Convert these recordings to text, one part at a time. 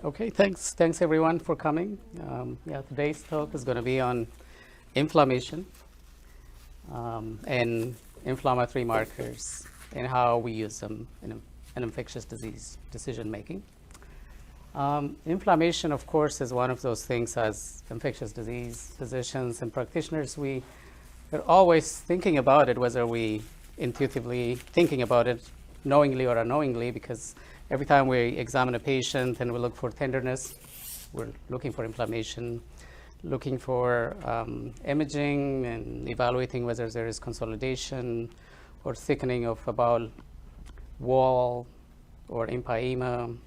Okay, thanks everyone for coming. Today's talk is going to be on inflammation and inflammatory markers and how we use them in an infectious disease decision making. Inflammation, of course, is one of those things as infectious disease physicians and practitioners. We are always thinking about it, whether we intuitively thinking about it knowingly or unknowingly, because every time we examine a patient and we look for tenderness, we're looking for inflammation, looking for imaging and evaluating whether there is consolidation or thickening of a bowel wall or empyema.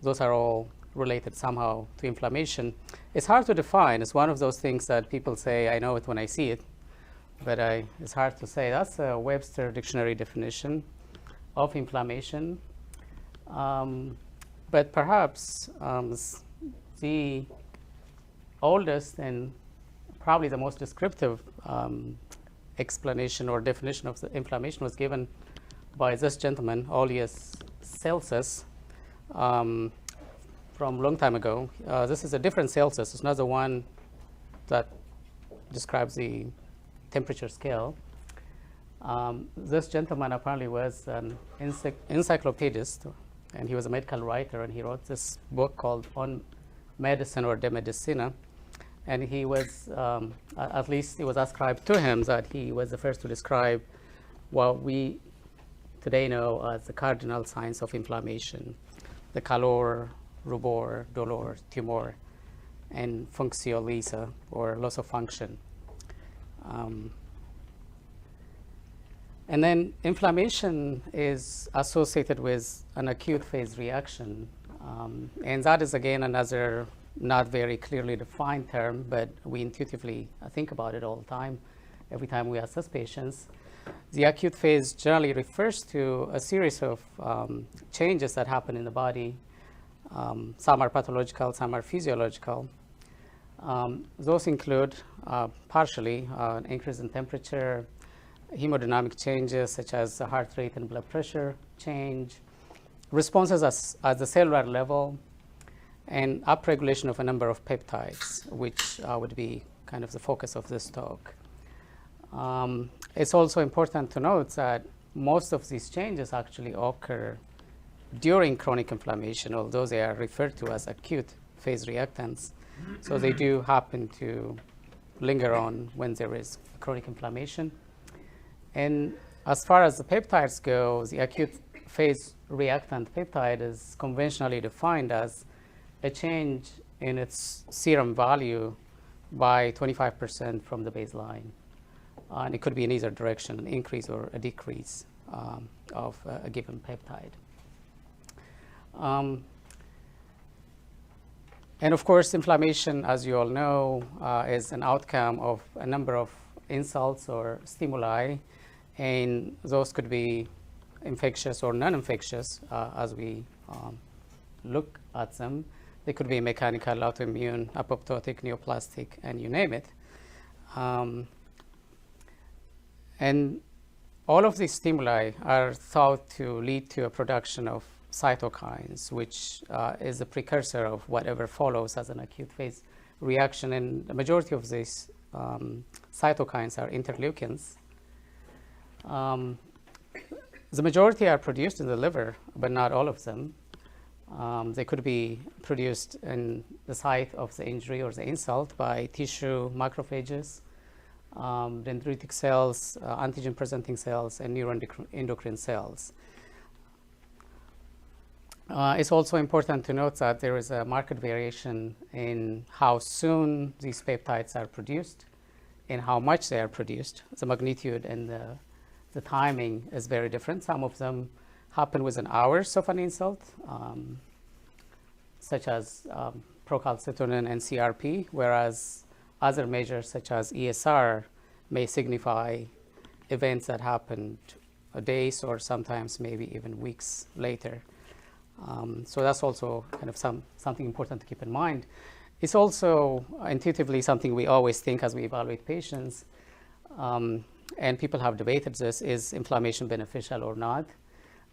Those are all related somehow to inflammation. It's hard to define. It's one of those things that people say, I know it when I see it, but it's hard to say. That's a Webster dictionary definition of inflammation. But perhaps the oldest and probably the most descriptive explanation or definition of the inflammation was given by this gentleman, Aulus Celsus, from a long time ago. This is a different Celsus. It's not the one that describes the temperature scale. This gentleman apparently was an encyclopedist, and he was a medical writer, and he wrote this book called On Medicine or De Medicina. And he was, at least it was ascribed to him that he was the first to describe what we today know as the cardinal signs of inflammation: the calor, rubor, dolor, tumor, and functiolisa, or loss of function. And then inflammation is associated with an acute phase reaction. And that is, again, another not very clearly defined term, but we intuitively think about it all the time, every time we assess patients. The acute phase generally refers to a series of changes that happen in the body. Some are pathological, some are physiological. Those include partially an increase in temperature, hemodynamic changes such as heart rate and blood pressure change, responses at the cellular level, and upregulation of a number of peptides, which would be kind of the focus of this talk. It's also important to note that most of these changes actually occur during chronic inflammation, although they are referred to as acute phase reactants. So they do happen to linger on when there is chronic inflammation. And as far as the peptides go, the acute phase reactant peptide is conventionally defined as a change in its serum value by 25% from the baseline. And it could be in either direction, an increase or a decrease of a given peptide. And of course, inflammation, as you all know, is an outcome of a number of insults or stimuli, and those could be infectious or non-infectious as we look at them. They could be mechanical, autoimmune, apoptotic, neoplastic, and you name it. And all of these stimuli are thought to lead to a production of cytokines, which is the precursor of whatever follows as an acute phase reaction. And the majority of these cytokines are interleukins. The majority are produced in the liver, but not all of them. They could be produced in the site of the injury or the insult by tissue macrophages, dendritic cells, antigen-presenting cells, and neuroendocrine cells. It's also important to note that there is a marked variation in how soon these peptides are produced and how much they are produced. The magnitude and the timing is very different. Some of them happen within hours of an insult, such as procalcitonin and CRP, whereas other measures such as ESR may signify events that happened days or sometimes maybe even weeks later. So that's also kind of something important to keep in mind. It's also intuitively something we always think as we evaluate patients, and people have debated this: is inflammation beneficial or not?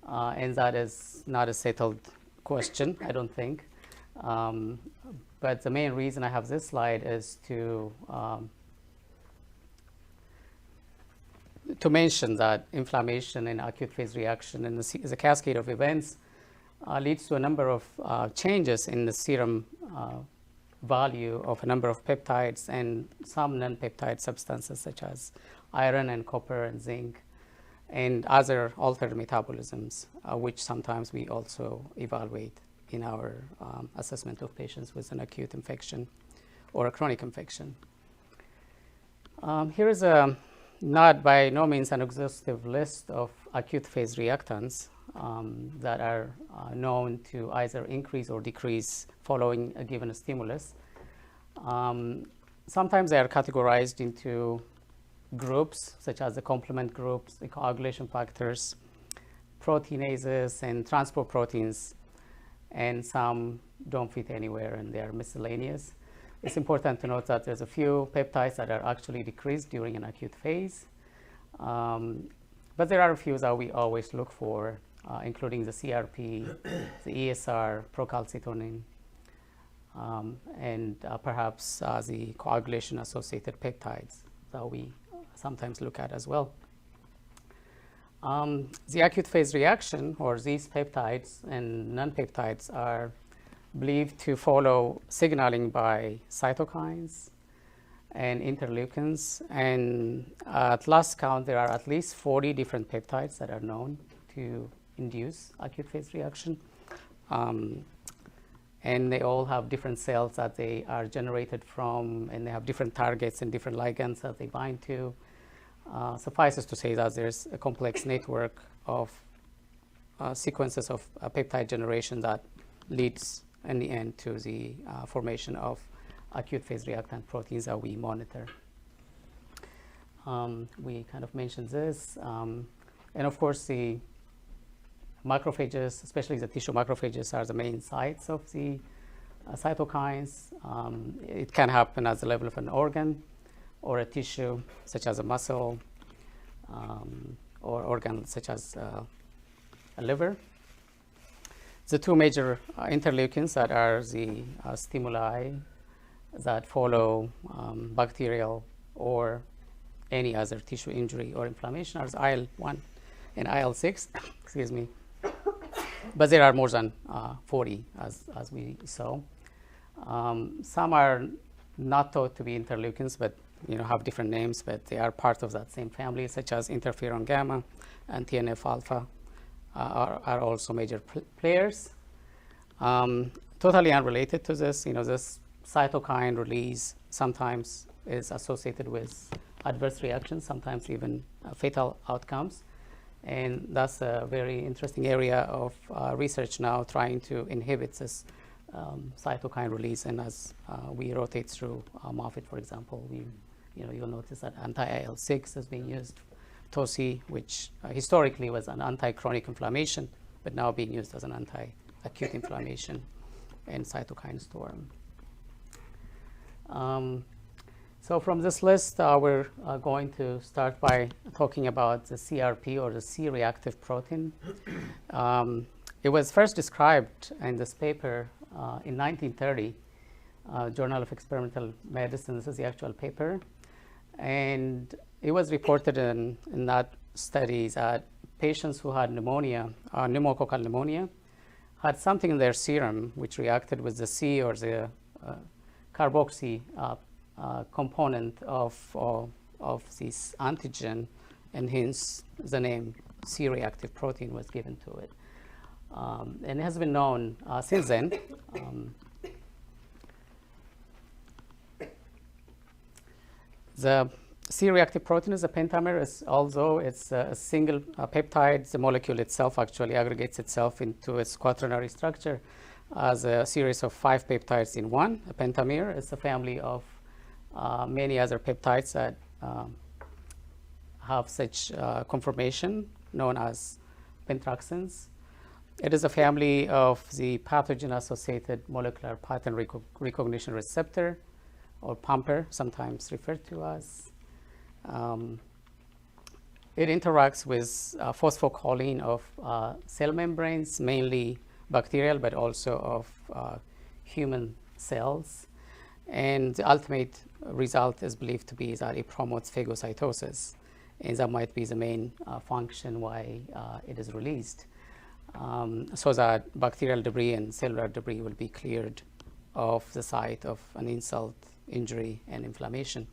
And that is not a settled question, I don't think. But the main reason I have this slide is to mention that inflammation and acute phase reaction and the cascade of events leads to a number of changes in the serum value of a number of peptides and some non-peptide substances such as iron and copper and zinc and other altered metabolisms, which sometimes we also evaluate in our assessment of patients with an acute infection or a chronic infection. Here is not by no means an exhaustive list of acute phase reactants that are known to either increase or decrease following a given stimulus. Sometimes they are categorized into groups, such as the complement groups, the coagulation factors, proteinases, and transport proteins, and some don't fit anywhere and they are miscellaneous. It's important to note that there's a few peptides that are actually decreased during an acute phase, but there are a few that we always look for, including the CRP, the ESR, procalcitonin, and perhaps the coagulation-associated peptides that we sometimes look at as well. The acute phase reaction, or these peptides and non-peptides, are believed to follow signaling by cytokines and interleukins. And at last count, there are at least 40 different peptides that are known to induce acute phase reaction. And they all have different cells that they are generated from, and they have different targets and different ligands that they bind to. Suffices to say that there's a complex network of sequences of peptide generation that leads in the end to the formation of acute phase reactant proteins that we monitor. We kind of mentioned this. And of course, the macrophages, especially the tissue macrophages, are the main sites of the cytokines. It can happen at the level of an organ or a tissue, such as a muscle, or organ such as a liver. The two major interleukins that are the stimuli that follow bacterial or any other tissue injury or inflammation are IL-1 and IL-6, excuse me. But there are more than 40, as we saw. Some are not thought to be interleukins, but have different names, but they are part of that same family, such as interferon gamma and TNF alpha are also major players. Totally unrelated to this, this cytokine release sometimes is associated with adverse reactions, sometimes even fatal outcomes. And that's a very interesting area of research now, trying to inhibit this cytokine release. And as we rotate through Moffitt, for example, you'll notice that anti-IL-6 is being used, TOSI, which historically was an anti-chronic inflammation, but now being used as an anti-acute inflammation and cytokine storm. So from this list, we're going to start by talking about the CRP, or the C-reactive protein. It was first described in this paper in 1930, Journal of Experimental Medicine. This is the actual paper. And it was reported in that study that patients who had pneumonia, pneumococcal pneumonia, had something in their serum which reacted with the C, or the carboxy component of this antigen, and hence the name C-reactive protein was given to it. And it has been known since then. The C-reactive protein is a pentamer. Although it's a single peptide, the molecule itself actually aggregates itself into its quaternary structure as a series of 5 peptides in one. A pentamer is a family of many other peptides that have such conformation, known as pentraxins. It is a family of the pathogen-associated molecular pattern recognition receptor, or PAMPR, sometimes referred to as. It interacts with phosphocholine of cell membranes, mainly bacterial, but also of human cells. And the ultimate result is believed to be that it promotes phagocytosis. And that might be the main function why it is released. So that bacterial debris and cellular debris will be cleared off the site of an insult, injury, and inflammation.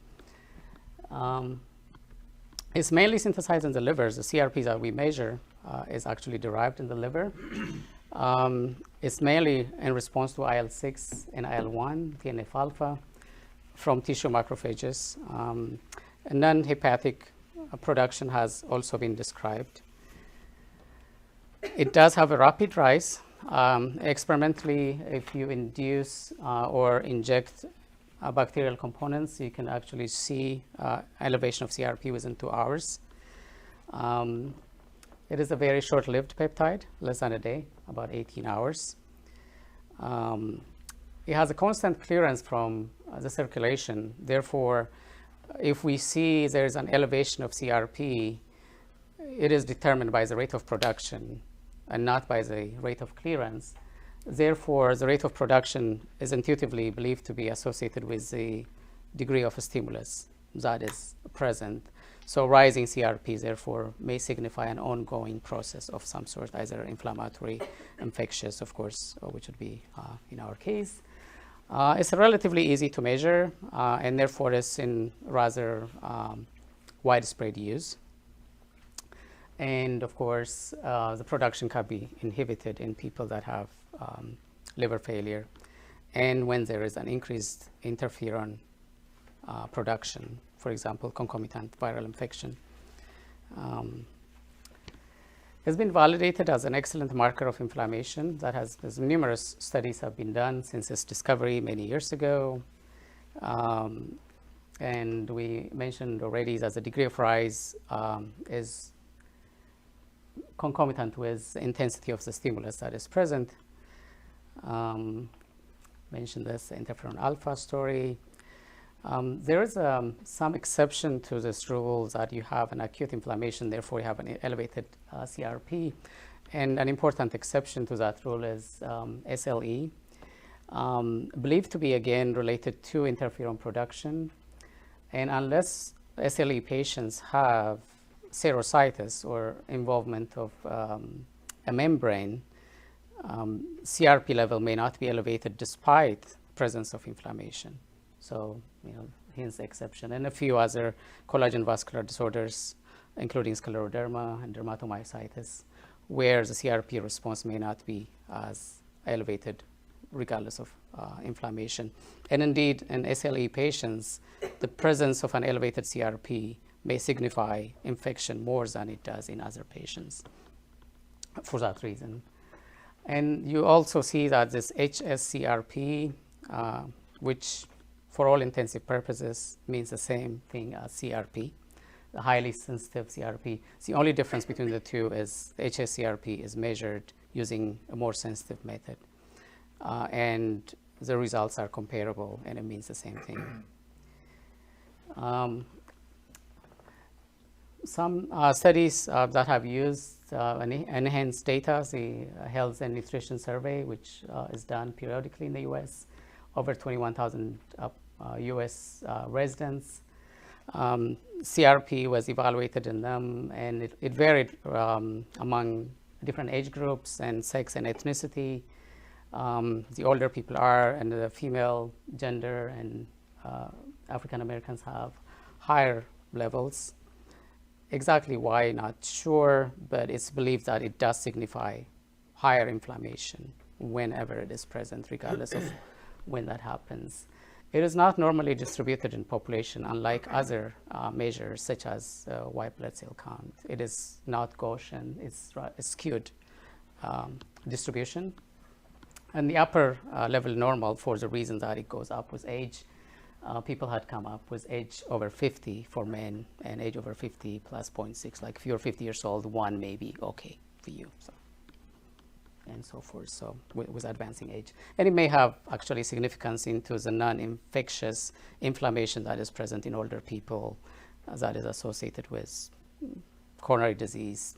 It's mainly synthesized in the liver. The CRP that we measure is actually derived in the liver. It's mainly in response to IL-6 and IL-1, TNF-alpha, from tissue macrophages. Non-hepatic production has also been described. It does have a rapid rise. Experimentally, if you induce or inject bacterial components, you can actually see elevation of CRP within 2 hours. It is a very short-lived peptide, less than a day, about 18 hours. It has a constant clearance from the circulation. Therefore, if we see there's an elevation of CRP, it is determined by the rate of production and not by the rate of clearance. Therefore, the rate of production is intuitively believed to be associated with the degree of a stimulus that is present. So rising CRP, therefore, may signify an ongoing process of some sort, either inflammatory, infectious, of course, which would be in our case. It's relatively easy to measure, and therefore is in rather widespread use. And of course, the production can be inhibited in people that have liver failure, and when there is an increased interferon production, for example, concomitant viral infection. It's been validated as an excellent marker of inflammation. That has numerous studies have been done since its discovery many years ago. And we mentioned already that the degree of rise is concomitant with the intensity of the stimulus that is present. Mentioned this interferon alpha story. There is some exception to this rule that you have an acute inflammation, therefore you have an elevated CRP. And an important exception to that rule is SLE, believed to be again related to interferon production. And unless SLE patients have serositis or involvement of a membrane, CRP level may not be elevated despite presence of inflammation. So, hence the exception. And a few other collagen vascular disorders, including scleroderma and dermatomyositis, where the CRP response may not be as elevated regardless of inflammation. And indeed, in SLE patients, the presence of an elevated CRP may signify infection more than it does in other patients for that reason. And you also see that this HSCRP, which for all intensive purposes means the same thing as CRP, the highly sensitive CRP. The only difference between the two is the HSCRP is measured using a more sensitive method. And the results are comparable, and it means the same thing. Some studies that have used enhanced data, the Health and Nutrition Survey, which is done periodically in the US, over 21,000 US residents. CRP was evaluated in them, and it varied among different age groups and sex and ethnicity. The older people are, and the female gender and African Americans have higher levels. Exactly why, not sure, but it's believed that it does signify higher inflammation whenever it is present, regardless of when that happens. It is not normally distributed in population, unlike other measures such as white blood cell count. It is not Gaussian, it's skewed distribution. And the upper level normal, for the reason that it goes up with age, people had come up with age over 50 for men and age over 50 plus 0.6. Like if you're 50 years old, 1 may be okay for you. So, and so forth, so with advancing age. And it may have actually significance into the non-infectious inflammation that is present in older people that is associated with coronary disease,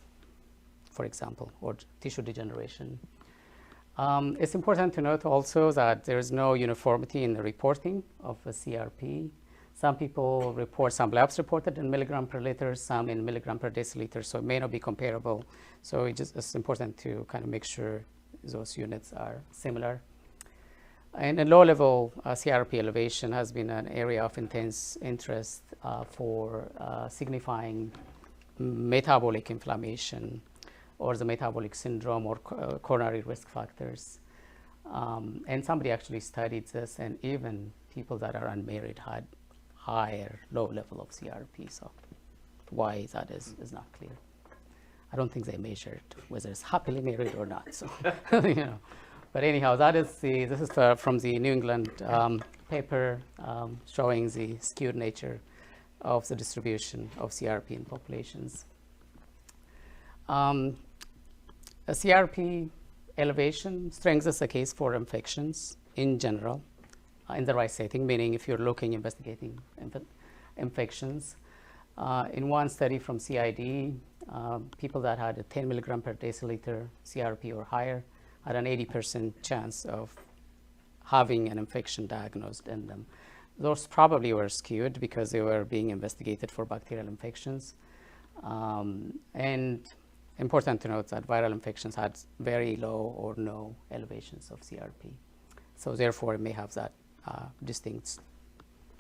for example, or tissue degeneration. It's important to note also that there is no uniformity in the reporting of a CRP. Some people report, some labs reported in milligram per liter, some in milligram per deciliter, so it may not be comparable. So it's important to kind of make sure those units are similar. And a low-level CRP elevation has been an area of intense interest for signifying metabolic inflammation or the metabolic syndrome or coronary risk factors. And somebody actually studied this, and even people that are unmarried had higher low level of CRP. So why that is not clear. I don't think they measured whether it's happily married or not. So you know, but anyhow, this is from the New England paper showing the skewed nature of the distribution of CRP in populations. A CRP elevation strengthens the case for infections in general in the right setting, meaning if you're investigating infections. In one study from CID, people that had a 10 milligram per deciliter CRP or higher had an 80% chance of having an infection diagnosed in them. Those probably were skewed because they were being investigated for bacterial infections. And important to note that viral infections had very low or no elevations of CRP. So therefore, it may have that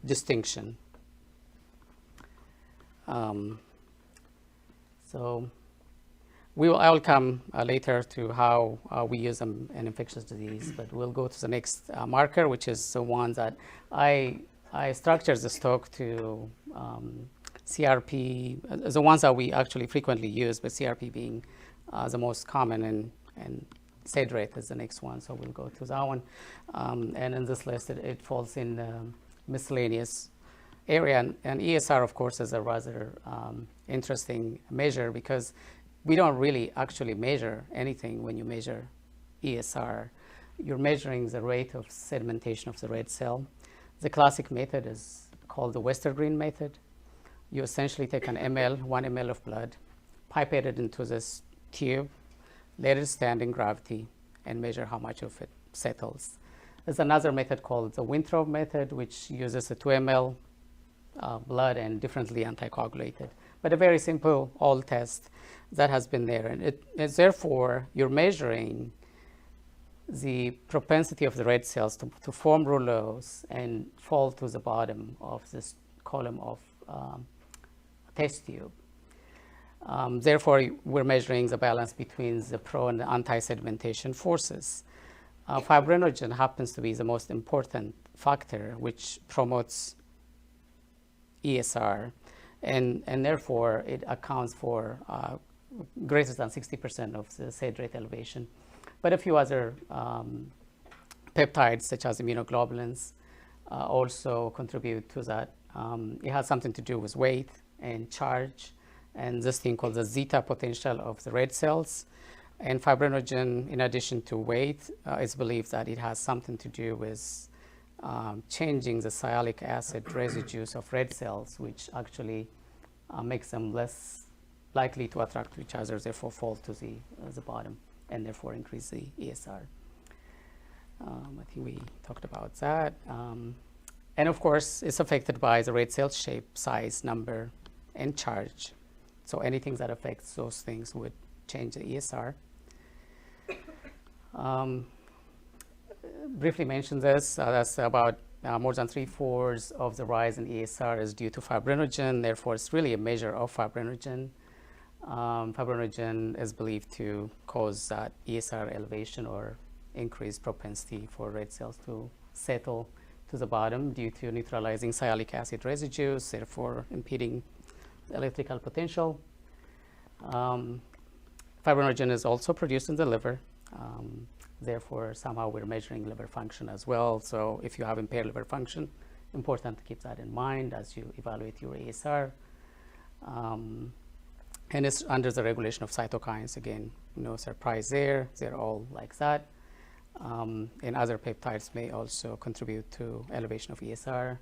distinction. So I will come later to how we use them in infectious disease, but we'll go to the next marker, which is the one that I structured this talk to CRP, the ones that we actually frequently use, but CRP being the most common, and SED rate is the next one, so we'll go to that one. And in this list, it falls in the miscellaneous area, and ESR, of course, is a rather interesting measure because we don't really actually measure anything when you measure ESR. You're measuring the rate of sedimentation of the red cell. The classic method is called the Westergreen method. You essentially take 1 ml of blood, pipette it into this tube, let it stand in gravity, and measure how much of it settles. There's another method called the Winthrop method, which uses a 2 ml blood and differently anticoagulated. But a very simple old test that has been there. And it's therefore, you're measuring the propensity of the red cells to form rouleaus and fall to the bottom of this column of test tube. Therefore, we're measuring the balance between the pro and the anti-sedimentation forces. Fibrinogen happens to be the most important factor which promotes ESR, and therefore it accounts for greater than 60% of the SED rate elevation. But a few other peptides, such as immunoglobulins, also contribute to that. It has something to do with weight and charge, and this thing called the zeta potential of the red cells. And fibrinogen, in addition to weight, it's believed that it has something to do with changing the sialic acid residues of red cells, which actually makes them less likely to attract to each other, therefore fall to the bottom, and therefore increase the ESR. I think we talked about that. And of course, it's affected by the red cell shape, size, number, and charge. So anything that affects those things would change the ESR. Briefly mention this, that's about more than 3/4 of the rise in ESR is due to fibrinogen, therefore it's really a measure of fibrinogen. Fibrinogen is believed to cause that ESR elevation or increased propensity for red cells to settle to the bottom due to neutralizing sialic acid residues, therefore impeding the electrical potential. Fibrinogen is also produced in the liver. Therefore, somehow we're measuring liver function as well. So if you have impaired liver function, important to keep that in mind as you evaluate your ESR. And it's under the regulation of cytokines. Again, no surprise there. They're all like that. And other peptides may also contribute to elevation of ESR.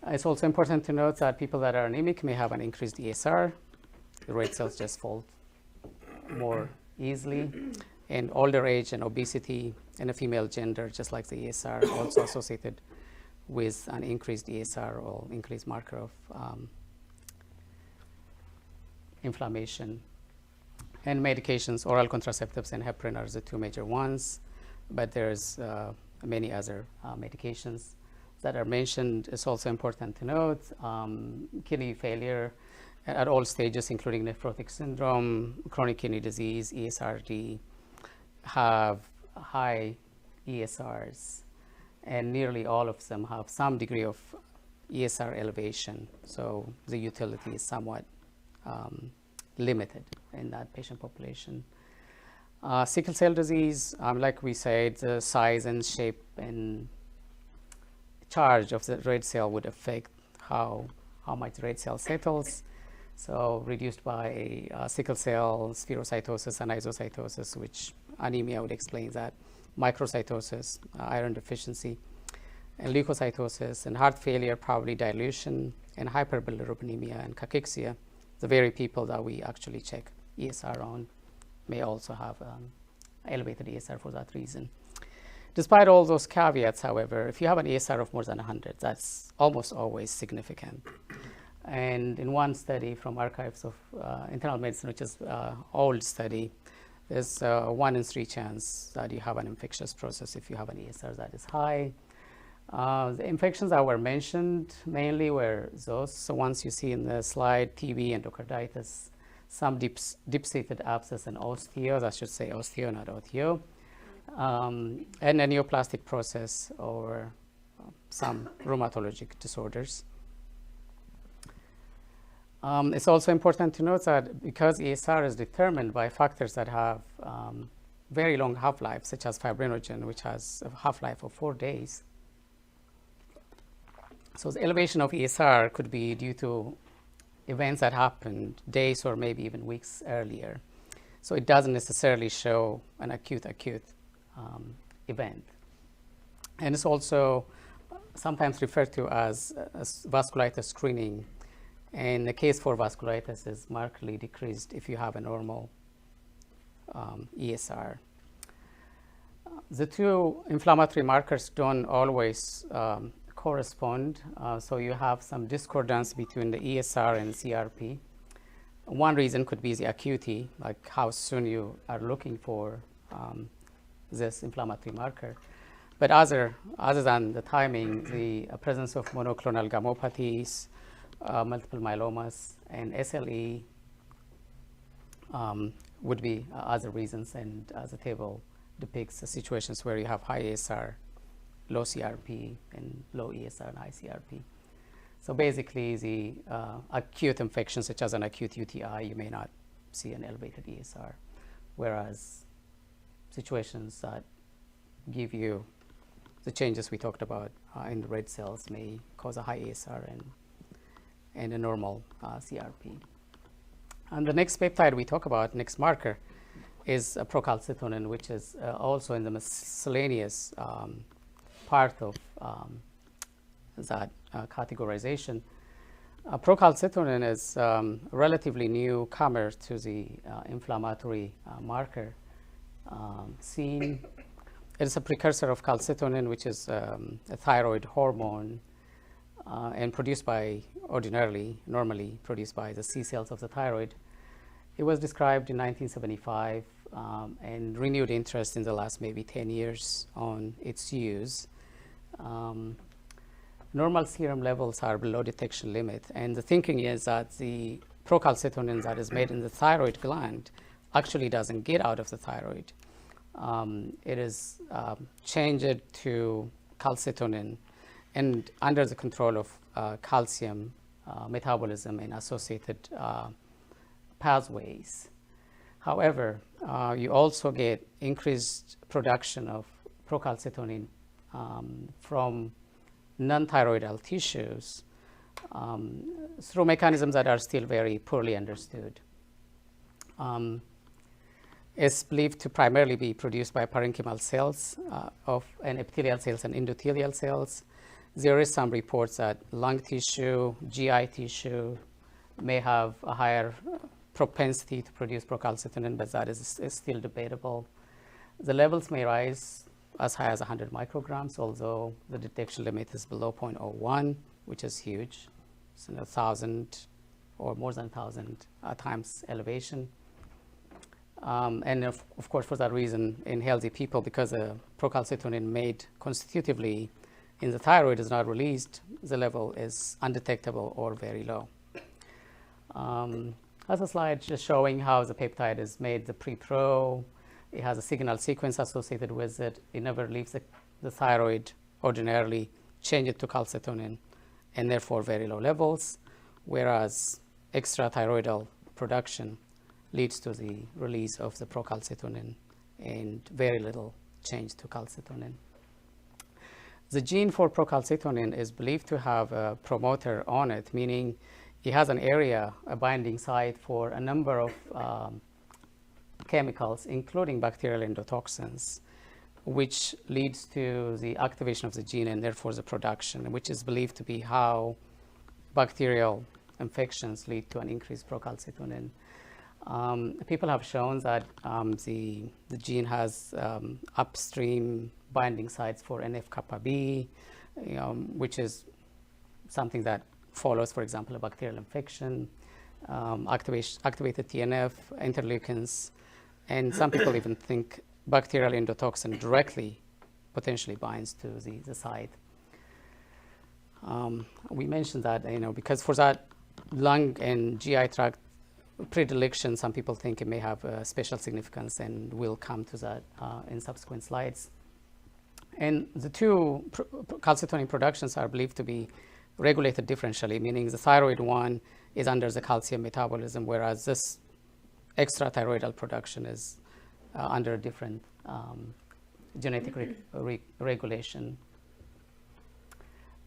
It's also important to note that people that are anemic may have an increased ESR. The red cells just fall more easily. And older age and obesity in a female gender, just like the ESR, also associated with an increased ESR or increased marker of inflammation. And medications, oral contraceptives and heparin are the two major ones, but there's many other medications that are mentioned. It's also important to note kidney failure at all stages, including nephrotic syndrome, chronic kidney disease, ESRD, have high ESRs, and nearly all of them have some degree of ESR elevation. So the utility is somewhat limited in that patient population. Sickle cell disease, like we said, the size and shape and charge of the red cell would affect how much red cell settles. So reduced by sickle cell, spherocytosis, and isocytosis, which anemia would explain that, microcytosis, iron deficiency, and leukocytosis, and heart failure, probably dilution, and hyperbilirubinemia and cachexia. The very people that we actually check ESR on may also have elevated ESR for that reason. Despite all those caveats, however, if you have an ESR of more than 100, that's almost always significant. And in one study from Archives of Internal Medicine, which is an old study, there's a 1 in 3 chance that you have an infectious process if you have an ESR that is high. The infections that were mentioned mainly were those ones you see in the slide: TB, endocarditis, some deep-seated abscess and osteo, I should say osteo, not oteo, and a neoplastic process or some rheumatologic disorders. It's also important to note that because ESR is determined by factors that have very long half-life, such as fibrinogen, which has a half-life of 4 days. So the elevation of ESR could be due to events that happened days or maybe even weeks earlier. So it doesn't necessarily show an acute event. And it's also sometimes referred to as vasculitis screening. And the case for vasculitis is markedly decreased if you have a normal ESR. The two inflammatory markers don't always correspond, so you have some discordance between the ESR and CRP. One reason could be the acuity, like how soon you are looking for this inflammatory marker. But other than the timing, the presence of monoclonal gammopathies, multiple myelomas, and SLE would be other reasons, and as the table depicts the situations where you have high ESR, low CRP, and low ESR and high CRP. So basically, the acute infections, such as an acute UTI, you may not see an elevated ESR, whereas situations that give you the changes we talked about in the red cells may cause a high ESR and a normal CRP. And the next peptide we talk about, next marker, is procalcitonin, which is also in the miscellaneous part of that categorization. Procalcitonin is a relatively newcomer to the inflammatory marker scene. It is a precursor of calcitonin, which is a thyroid hormone and produced by, normally produced by the C cells of the thyroid. It was described in 1975 and renewed interest in the last maybe 10 years on its use. Normal serum levels are below detection limit, and the thinking is that the procalcitonin that is made in the thyroid gland actually doesn't get out of the thyroid. It is changed to calcitonin and under the control of calcium metabolism and associated pathways. However, you also get increased production of procalcitonin from non-thyroidal tissues through mechanisms that are still very poorly understood. It's believed to primarily be produced by parenchymal cells and epithelial cells and endothelial cells. There is some reports that lung tissue, GI tissue may have a higher propensity to produce procalcitonin, but that is still debatable. The levels may rise as high as 100 micrograms, although the detection limit is below 0.01, which is huge. It's 1,000 or more than 1,000 times elevation. And of course, for that reason, in healthy people, because the procalcitonin made constitutively in the thyroid is not released, the level is undetectable or very low. As a slide just showing how the peptide is made, the pre-pro, it has a signal sequence associated with it. It never leaves the thyroid ordinarily, change it to calcitonin, and therefore very low levels, whereas extrathyroidal production leads to the release of the procalcitonin and very little change to calcitonin. The gene for procalcitonin is believed to have a promoter on it, meaning it has an area, a binding site for a number of chemicals, including bacterial endotoxins, which leads to the activation of the gene and therefore the production, which is believed to be how bacterial infections lead to an increased procalcitonin. People have shown that the gene has upstream binding sites for NF-kappa B, which is something that follows, for example, a bacterial infection, activated TNF, interleukins, and some people even think bacterial endotoxin directly potentially binds to the site. We mentioned that, because for that lung and GI tract predilection, some people think it may have a special significance, and we'll come to that in subsequent slides. And the two calcitonin productions are believed to be regulated differentially, meaning the thyroid one is under the calcium metabolism, whereas this extrathyroidal production is under a different genetic regulation.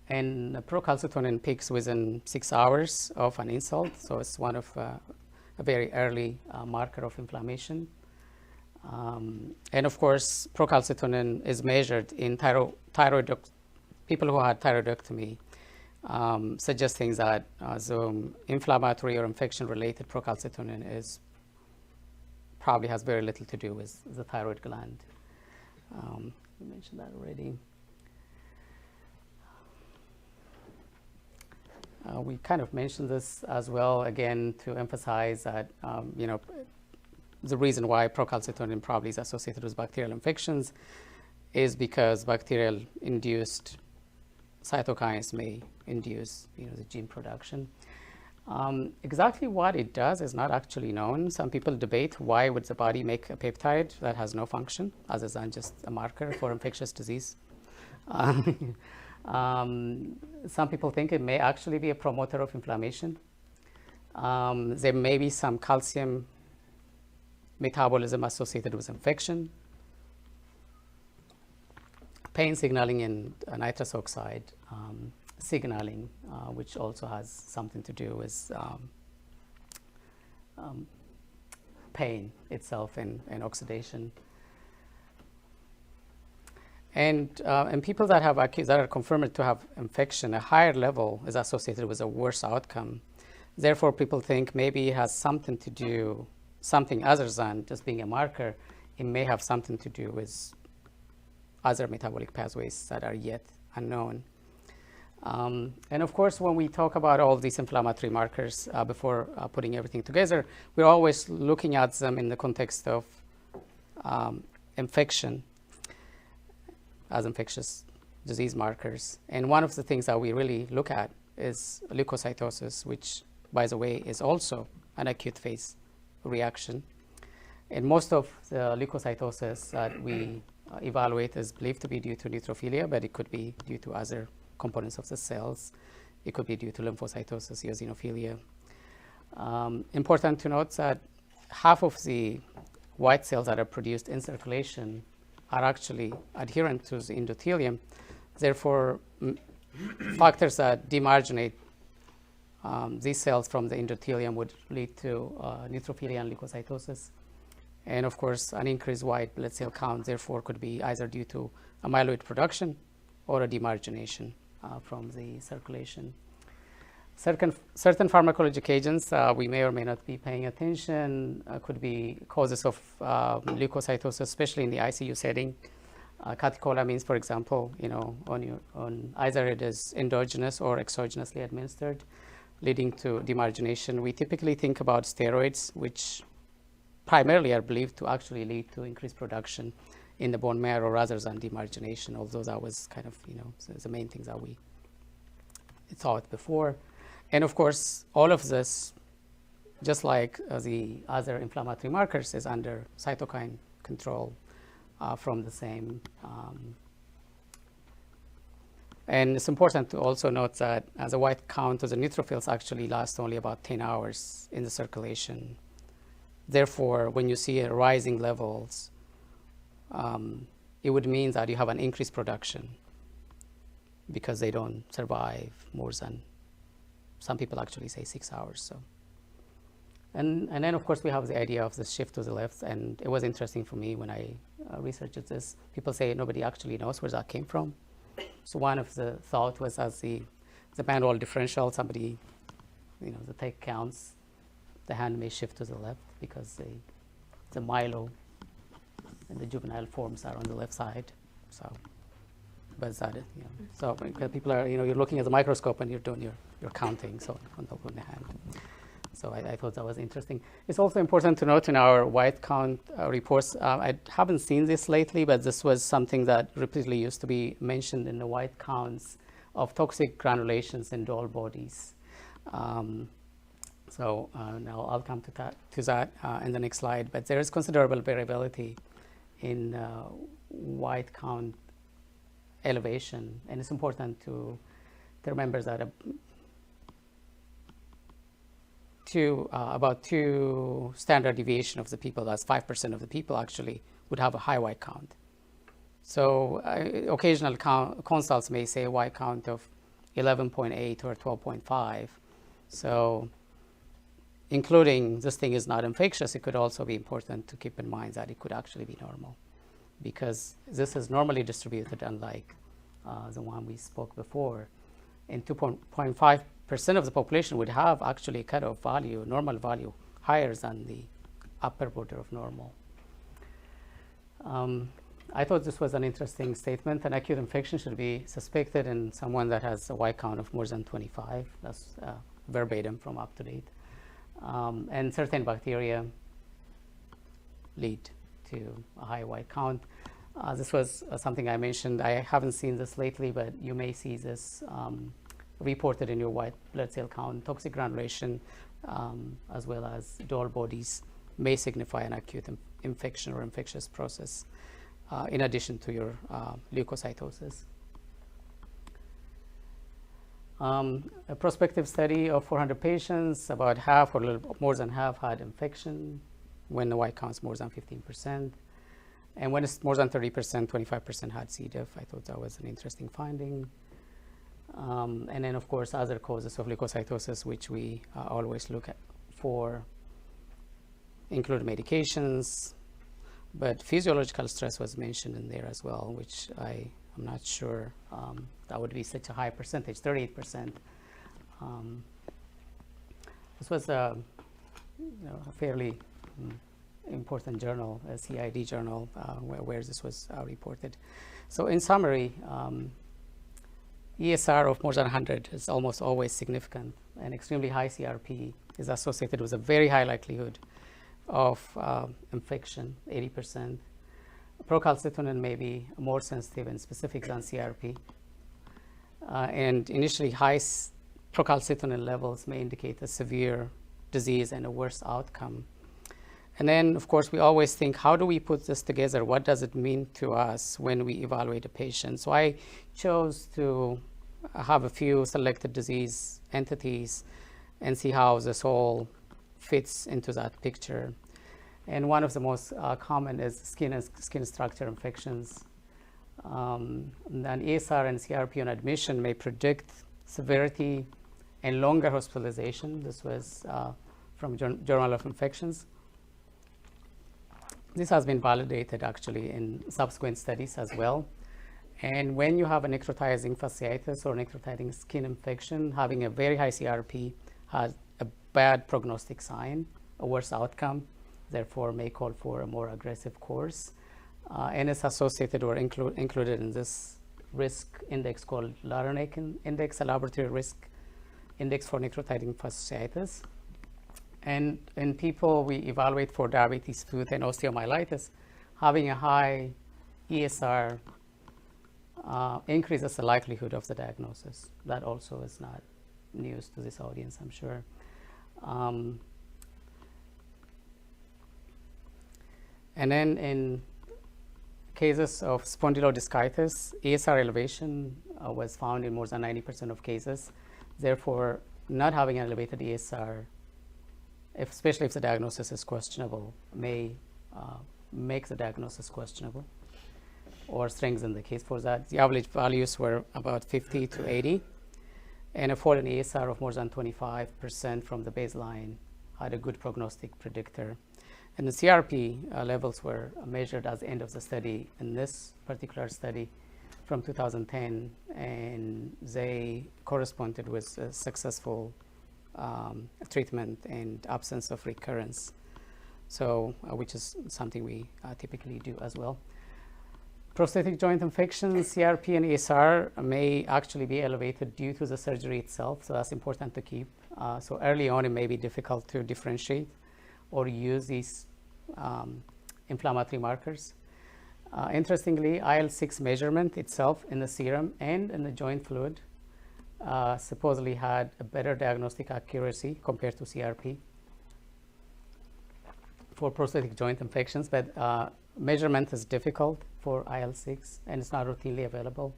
And procalcitonin peaks within 6 hours of an insult, so it's one of a very early marker of inflammation. And of course, procalcitonin is measured in people who had thyroidectomy, suggesting that the inflammatory or infection-related procalcitonin probably has very little to do with the thyroid gland. We mentioned that already. We kind of mentioned this as well, again, to emphasize that, the reason why procalcitonin probably is associated with bacterial infections is because bacterial-induced cytokines may induce, the gene production. Exactly what it does is not actually known. Some people debate why would the body make a peptide that has no function other than just a marker for infectious disease. Some people think it may actually be a promoter of inflammation. There may be some calcium metabolism associated with infection, pain signaling, and nitrous oxide signaling, which also has something to do with pain itself and oxidation. And people that have acute, that are confirmed to have infection, a higher level is associated with a worse outcome. Therefore, people think maybe it has something to do, something other than just being a marker. It may have something to do with other metabolic pathways that are yet unknown. And of course, when we talk about all of these inflammatory markers before putting everything together, we're always looking at them in the context of infection as infectious disease markers. And one of the things that we really look at is leukocytosis, which, by the way, is also an acute phase reaction. And most of the leukocytosis that we evaluate is believed to be due to neutrophilia, but it could be due to other components of the cells. It could be due to lymphocytosis, eosinophilia. Important to note that half of the white cells that are produced in circulation are actually adherent to the endothelium. Therefore, factors that demarginate these cells from the endothelium would lead to neutrophilia and leukocytosis. And of course, an increased white blood cell count, therefore, could be either due to amyloid production or a demargination from the circulation. Certain pharmacologic agents we may or may not be paying attention could be causes of leukocytosis, especially in the ICU setting. Catecholamines, for example, on either it is endogenous or exogenously administered, leading to demargination. We typically think about steroids, which primarily are believed to actually lead to increased production in the bone marrow rather than demargination, although that was kind of, the main things that we thought before. And of course, all of this, just like the other inflammatory markers, is under cytokine control from the same. And it's important to also note that the white count of the neutrophils actually lasts only about 10 hours in the circulation. Therefore, when you see rising levels, it would mean that you have an increased production because they don't survive more than, some people actually say 6 hours. So, and then of course we have the idea of the shift to the left, and it was interesting for me when I researched this. People say nobody actually knows where that came from. So one of the thought was as the manual differential, somebody, the take counts, the hand may shift to the left because the myelo and the juvenile forms are on the left side. So, but that, so people are, you're looking at the microscope and you're doing your counting, so on top of the hand. So I thought that was interesting. It's also important to note in our white count reports, I haven't seen this lately, but this was something that repeatedly used to be mentioned in the white counts of toxic granulations in doll bodies. So now I'll come to that in the next slide, but there is considerable variability in white count elevation, and it's important to remember that about 2 standard deviation of the people, that's 5% of the people actually would have a high white count. So occasional consults may say a white count of 11.8 or 12.5. So including this thing is not infectious, it could also be important to keep in mind that it could actually be normal, because this is normally distributed, unlike the one we spoke before. And 2.5% of the population would have actually a cutoff value, normal value, higher than the upper border of normal. I thought this was an interesting statement. An acute infection should be suspected in someone that has a white count of more than 25. That's verbatim from UpToDate. And certain bacteria lead to a high white count. This was something I mentioned. I haven't seen this lately, but you may see this reported in your white blood cell count. Toxic granulation, as well as doll bodies, may signify an acute infection or infectious process, in addition to your leukocytosis. A prospective study of 400 patients, about half or a little more than half had infection when the white count's more than 15%. And when it's more than 30%, 25% had C. diff. I thought that was an interesting finding. And then, of course, other causes of leukocytosis, which we always look at for, include medications, but physiological stress was mentioned in there as well, which I'm not sure that would be such a high percentage, 38%. This was a fairly important journal, a CID journal, where this was reported. So in summary, ESR of more than 100 is almost always significant, and extremely high CRP is associated with a very high likelihood of infection, 80%. Procalcitonin may be more sensitive and specific than CRP. And initially, high procalcitonin levels may indicate a severe disease and a worse outcome. And then, of course, we always think, how do we put this together? What does it mean to us when we evaluate a patient? So I chose to have a few selected disease entities and see how this all fits into that picture. And one of the most common is skin structure infections. And ESR and CRP on admission may predict severity and longer hospitalization. This was from Journal of Infections. This has been validated actually in subsequent studies as well. And when you have a necrotizing fasciitis or necrotizing skin infection, having a very high CRP has a bad prognostic sign, a worse outcome, therefore may call for a more aggressive course. And it's associated or included in this risk index called Larinac index, a laboratory risk index for necrotizing fasciitis. And in people we evaluate for diabetes foot and osteomyelitis, having a high ESR increases the likelihood of the diagnosis. That also is not news to this audience, I'm sure. And then in cases of spondylodiscitis, ESR elevation was found in more than 90% of cases. Therefore, not having an elevated ESR, especially if the diagnosis is questionable, may make the diagnosis questionable or strengthen the case for that. The average values were about 50 to 80, and a fall in ESR of more than 25% from the baseline had a good prognostic predictor. And the CRP levels were measured at the end of the study in this particular study from 2010, and they corresponded with a successful treatment and absence of recurrence, so which is something we typically do as well. Prosthetic joint infection, CRP and ESR may actually be elevated due to the surgery itself, so that's important to keep. So early on, it may be difficult to differentiate or use these inflammatory markers. Interestingly, IL-6 measurement itself in the serum and in the joint fluid supposedly had a better diagnostic accuracy compared to CRP for prosthetic joint infections, but measurement is difficult for IL-6 and it's not routinely available.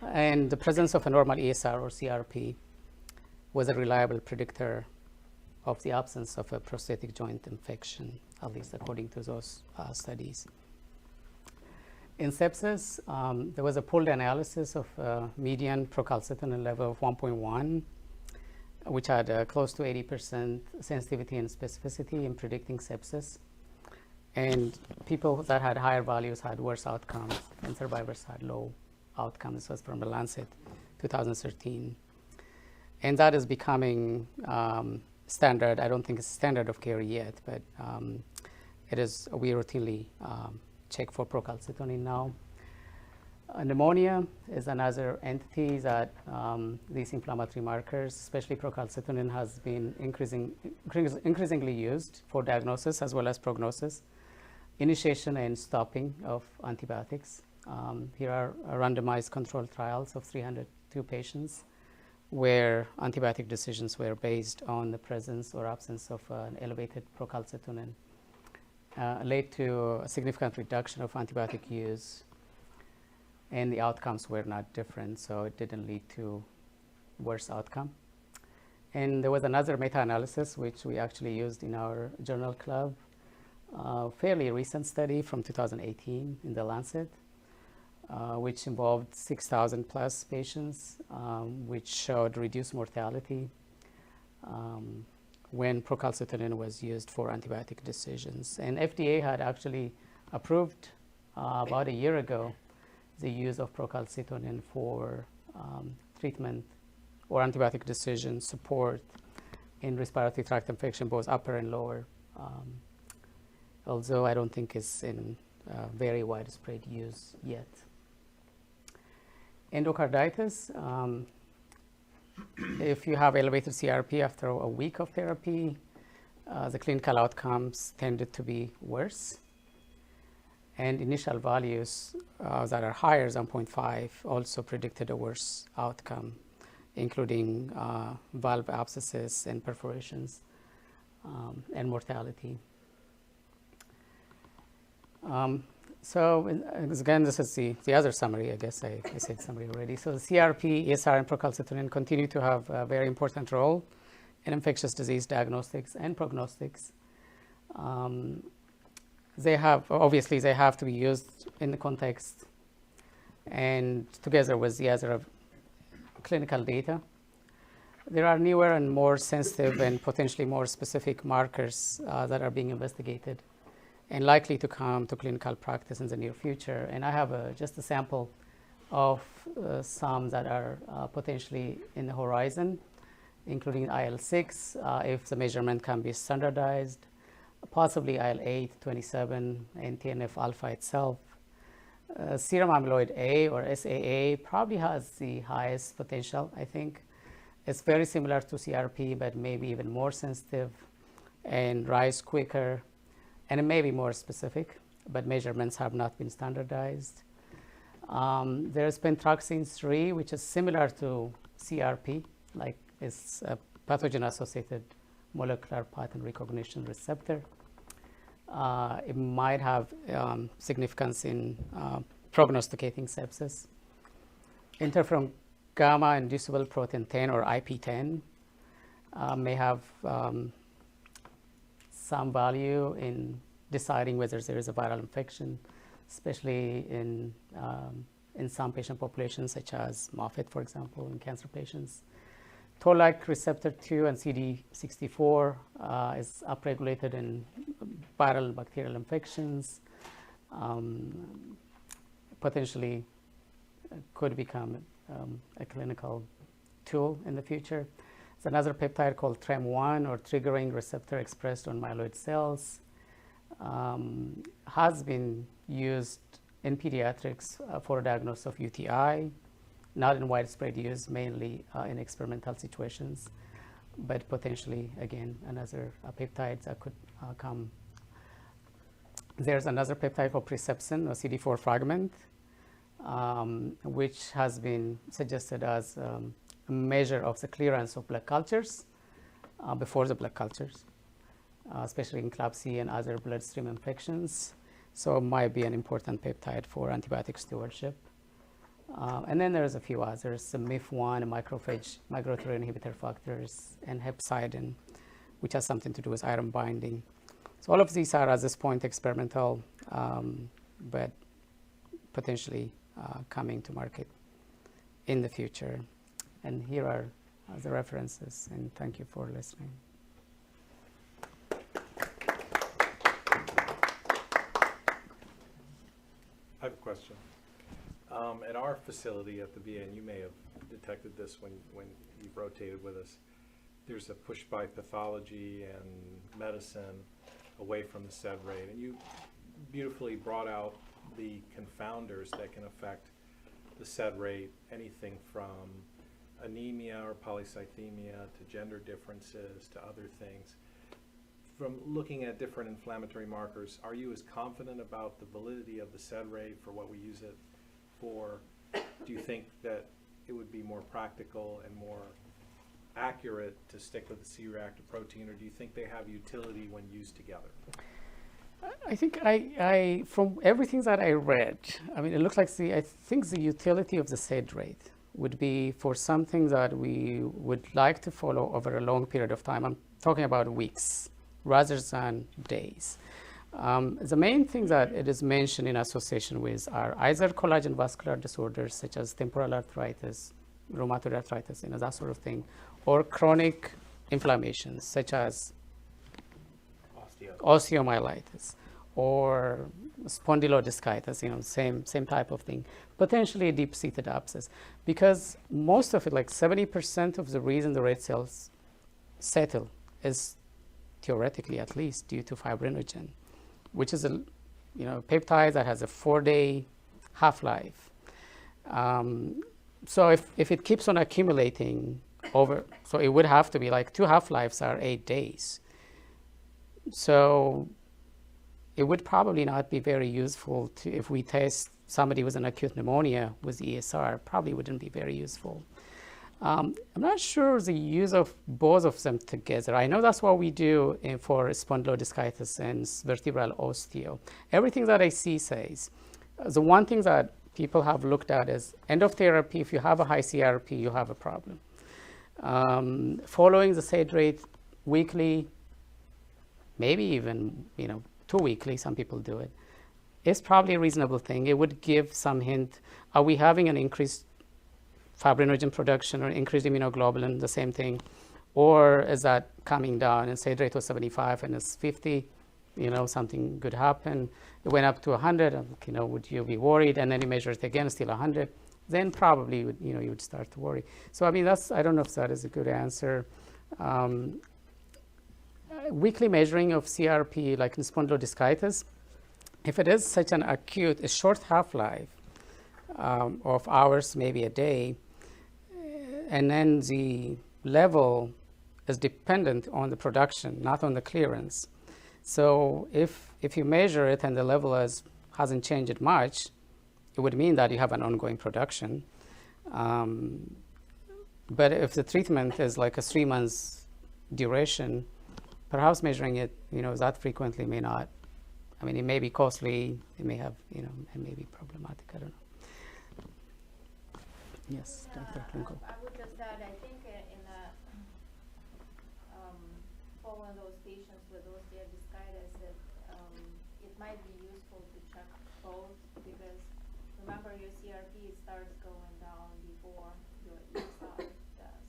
And the presence of a normal ESR or CRP was a reliable predictor of the absence of a prosthetic joint infection, at least according to those studies. In sepsis, there was a pooled analysis of median procalcitonin level of 1.1, which had close to 80% sensitivity and specificity in predicting sepsis. And people that had higher values had worse outcomes, and survivors had low outcomes. This was from the Lancet, 2013. And that is becoming standard. I don't think it's standard of care yet, but it is. We routinely check for procalcitonin now. Pneumonia is another entity that these inflammatory markers, especially procalcitonin, has been increasingly used for diagnosis as well as prognosis, initiation and stopping of antibiotics. Here are randomized controlled trials of 302 patients where antibiotic decisions were based on the presence or absence of an elevated procalcitonin. Led to a significant reduction of antibiotic use, and the outcomes were not different, so it didn't lead to worse outcome. And there was another meta-analysis which we actually used in our journal club, fairly recent study from 2018 in the Lancet, which involved 6,000 plus patients, which showed reduced mortality when procalcitonin was used for antibiotic decisions. And FDA had actually approved about a year ago the use of procalcitonin for treatment or antibiotic decision support in respiratory tract infection, both upper and lower, although I don't think it's in very widespread use yet. Endocarditis, if you have elevated CRP after a week of therapy, the clinical outcomes tended to be worse. And initial values that are higher than 0.5 also predicted a worse outcome, including valve abscesses and perforations and mortality. So again, this is the other summary. I guess I said summary already. So the CRP, ESR, and procalcitonin continue to have a very important role in infectious disease diagnostics and prognostics. They have to be used in the context and together with the other clinical data. There are newer and more sensitive and potentially more specific markers that are being investigated and likely to come to clinical practice in the near future. And I have just a sample of some that are potentially in the horizon, including IL-6, if the measurement can be standardized, possibly IL-8, 27, and TNF-alpha itself. Serum amyloid A or SAA probably has the highest potential, I think. It's very similar to CRP, but maybe even more sensitive and rise quicker, and it may be more specific, but measurements have not been standardized. There's pentraxin 3, which is similar to CRP, like it's a pathogen-associated molecular pattern recognition receptor. It might have significance in prognosticating sepsis. Interferon gamma inducible protein 10 or IP10 may have some value in deciding whether there is a viral infection, especially in some patient populations, such as Moffitt, for example, in cancer patients. Toll-like receptor 2 and CD64 is upregulated in viral bacterial infections. Potentially could become a clinical tool in the future. There's another peptide called TREM1 or triggering receptor expressed on myeloid cells. Has been used in pediatrics for diagnosis of UTI, not in widespread use, mainly in experimental situations, but potentially, again, another peptide that could come. There's another peptide called presepsin, or CD4 fragment, which has been suggested as a measure of the clearance of blood cultures before the blood cultures, especially in CLABSI and other bloodstream infections. So it might be an important peptide for antibiotic stewardship. And then there's a few others, the MIF1, macrophage migratory inhibitor factors, and hepcidin, which has something to do with iron binding. So all of these are, at this point, experimental, but potentially coming to market in the future. And here are the references, and thank you for listening. I have a question. At our facility at the VA, and you may have detected this when you've rotated with us, there's a push by pathology and medicine away from the SED rate. And you beautifully brought out the confounders that can affect the SED rate, anything from anemia or polycythemia to gender differences to other things. From looking at different inflammatory markers, are you as confident about the validity of the SED rate for what we use it for? Do you think that it would be more practical and more accurate to stick with the C-reactive protein, or do you think they have utility when used together? I think I from everything that I read, I mean, it looks like I think the utility of the SED rate would be for something that we would like to follow over a long period of time. I'm talking about weeks rather than days. The main thing that it is mentioned in association with are either collagen vascular disorders such as temporal arthritis, rheumatoid arthritis, that sort of thing, or chronic inflammations such as osteomyelitis or spondylodiscitis, same type of thing, potentially deep-seated abscess, because most of it, like 70% of the reason the red cells settle is theoretically at least due to fibrinogen, which is a peptide that has a 4-day half-life. So if it keeps on accumulating so it would have to be like 2 half-lives are 8 days. So it would probably not be very useful if we test somebody with an acute pneumonia with ESR, probably wouldn't be very useful. I'm not sure the use of both of them together. I know that's what we do for spondylodiscitis and vertebral osteo. Everything that I see says, the one thing that people have looked at is end of therapy. If you have a high CRP, you have a problem. Following the SED rate weekly, maybe even 2 weekly, some people do it, is probably a reasonable thing. It would give some hint. Are we having an increased fibrinogen production or increased immunoglobulin, the same thing? Or is that coming down and SED rate was 75 and it's 50, something could happen. It went up to 100, would you be worried? And then you measure it again, still 100. then probably you would start to worry. So I mean, I don't know if that is a good answer. Weekly measuring of CRP, like in spondylodiscitis, if it is such an acute, a short half-life of hours, maybe a day, and then the level is dependent on the production, not on the clearance. So if you measure it and the level hasn't changed much, it would mean that you have an ongoing production. But if the treatment is like a 3 months duration, perhaps measuring it, that frequently may not. I mean, it may be costly. It may have, it may be problematic. I don't know. Yes, Dr. Klinko. I would just add, I think in following those patients with osteoarthritis, it might be useful to check both, because remember, your CRP starts going down before your ESR does.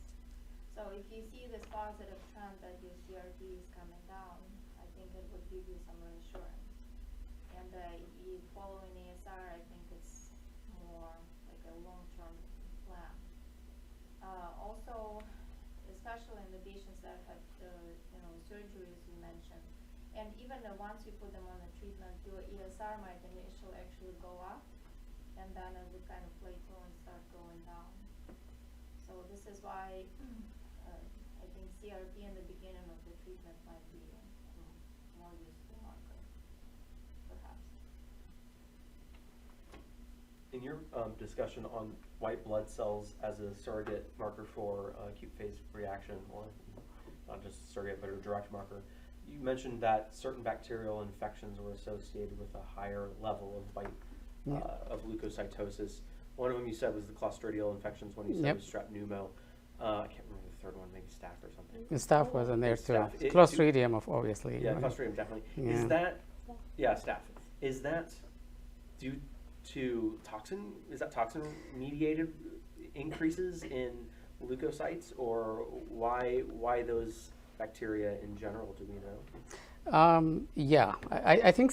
So if you see this positive trend that your CRP is coming down, I think it would give you some reassurance. And following ESR, I think it's more like a long-term plan. Also, especially in the patients that have surgeries you mentioned, and even once you put them on the treatment, your ESR might initially actually go up, and then it would kind of plateau and start going down. So this is why I think CRP in the beginning of the treatment might be a more useful marker, perhaps. In your discussion on white blood cells as a surrogate marker for acute phase reaction, or not just surrogate but a direct marker, you mentioned that certain bacterial infections were associated with a higher level of white of leukocytosis. One of them you said was the Clostridial infections. One you said was strep pneumo. I can't remember the third one, maybe staph or something. The staph was in there too. Staph. Clostridium, obviously. Yeah, Clostridium definitely. Yeah. Is that, staph. Is that due to toxin? Is that toxin-mediated increases in leukocytes, or why those bacteria in general? Do we know? Yeah, I think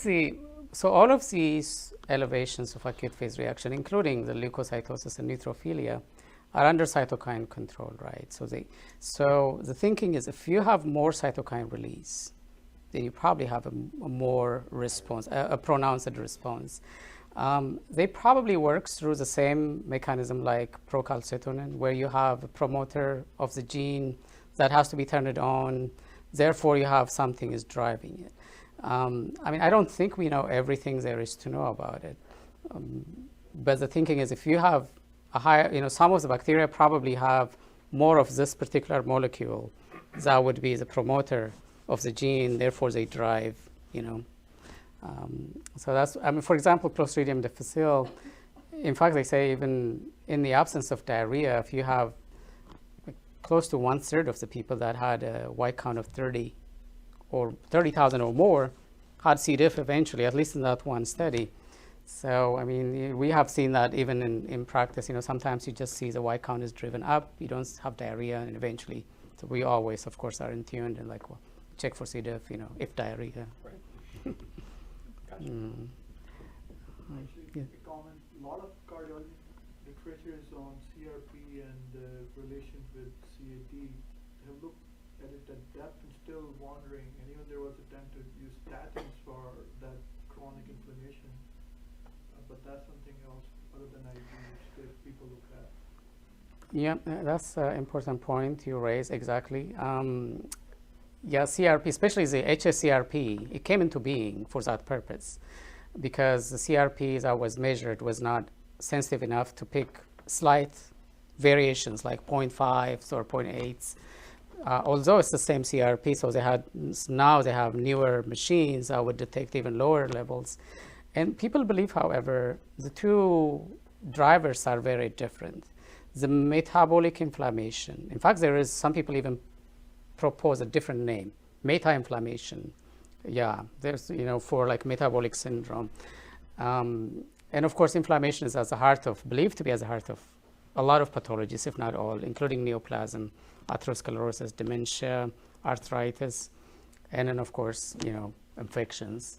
so all of these elevations of acute phase reaction, including the leukocytosis and neutrophilia, are under cytokine control, right? So the thinking is, if you have more cytokine release, then you probably have a more response, a pronounced response. They probably work through the same mechanism like procalcitonin, where you have a promoter of the gene that has to be turned on. Therefore, you have something is driving it. I mean, I don't think we know everything there is to know about it. But the thinking is, if you have a higher, some of the bacteria probably have more of this particular molecule that would be the promoter of the gene. Therefore, they drive, So that's, I mean, for example, Clostridium difficile, in fact, they say even in the absence of diarrhea, if you have close to 1/3 of the people that had a white count of 30 or 30,000 or more had C. diff eventually, at least in that one study. So, I mean, we have seen that even in practice. Sometimes you just see the white count is driven up, you don't have diarrhea, and eventually, so we always, of course, are in tune and check for C. diff, if diarrhea. Right. Gotcha. Actually, a comment. A lot of cardiology literature is on CRP and relation with CAD. Have looked at it at depth and still wondering. And even there was attempt to use statins for that chronic inflammation. But that's something else other than IDPodcasts that people look at. Yeah, that's an important point you raise, exactly. Yeah, CRP, especially the hsCRP, it came into being for that purpose, because the CRP that was measured was not sensitive enough to pick slight variations like 0.5s or 0.8s. Although it's the same CRP, so now they have newer machines that would detect even lower levels. And people believe, however, the two drivers are very different. The metabolic inflammation, in fact, some people even propose a different name, meta-inflammation. Yeah, there's, for metabolic syndrome. And of course, inflammation is believed to be at the heart of a lot of pathologies, if not all, including neoplasm, atherosclerosis, dementia, arthritis, and then of course, infections.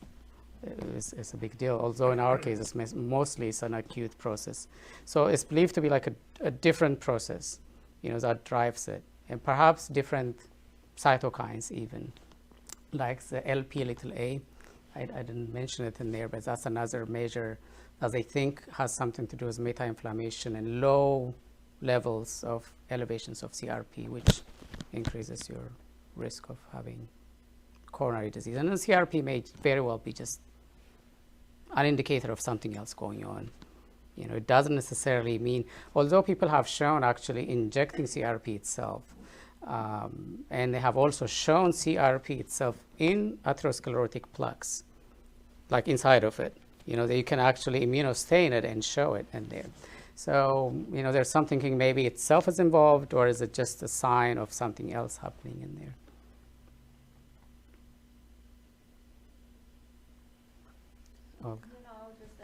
is a big deal. Although in our case, mostly it's an acute process. So it's believed to be like a different process, that drives it, and perhaps different cytokines even, like the LP little a. I didn't mention it in there, but that's another measure that they think has something to do with meta-inflammation and low levels of elevations of CRP, which increases your risk of having coronary disease. And then CRP may very well be just an indicator of something else going on. It doesn't necessarily mean, although people have shown actually injecting CRP itself, and they have also shown CRP itself in atherosclerotic plaques, like inside of it, that you can actually immunostain it and show it in there. So, there's some thinking maybe itself is involved, or is it just a sign of something else happening in there? Okay. Just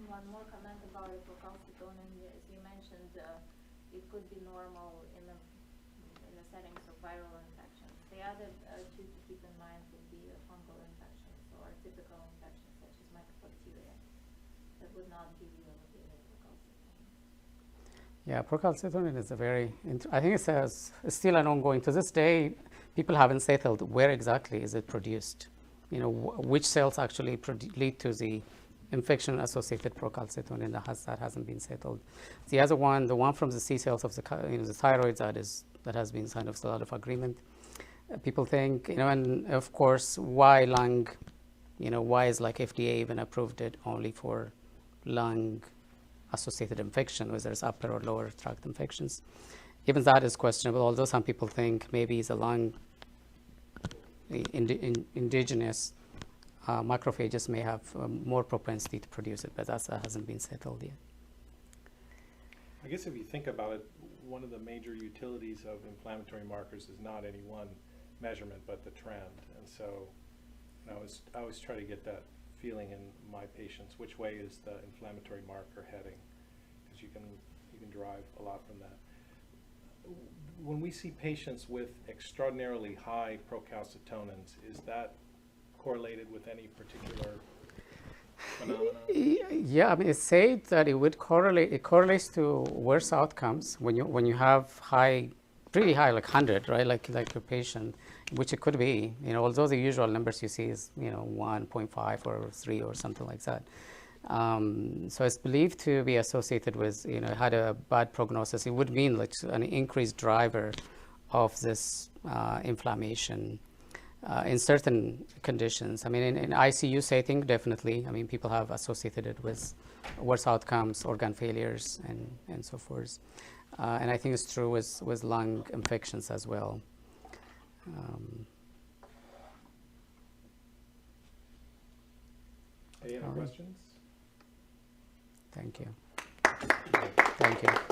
one more comment about procalcitonin. As you mentioned, it could be normal in the settings of viral infections. The other two to keep in mind would be fungal infections or typical infections such as mycobacteria that would not give you elevated procalcitonin. Yeah, procalcitonin is a very, I think it's still an ongoing, to this day, people haven't settled where exactly is it produced. Which cells actually lead to the infection-associated procalcitonin, that hasn't been settled. The other one, the one from the C cells of the thyroid, that has been kind of a lot of agreement. People think, and of course, why lung? Why is like FDA even approved it only for lung-associated infection, whether it's upper or lower tract infections? Even that is questionable, although some people think maybe it's a lung. Indigenous macrophages may have more propensity to produce it, but that hasn't been settled yet. I guess if you think about it, one of the major utilities of inflammatory markers is not any one measurement, but the trend. And so I always try to get that feeling in my patients, which way is the inflammatory marker heading? Because you can drive a lot from that. When we see patients with extraordinarily high procalcitonins, is that correlated with any particular phenomenon? Yeah, it's said that it would correlate. It correlates to worse outcomes when you have pretty high, like 100, right? Like your patient, which it could be. Although the usual numbers you see is 1.5 or 3 or something like that. So it's believed to be associated with, had a bad prognosis. It would mean like an increased driver of this inflammation in certain conditions. I mean, in ICU setting, definitely. I mean, people have associated it with worse outcomes, organ failures, and so forth. And I think it's true with lung infections as well. Any other questions? Thank you. Thank you.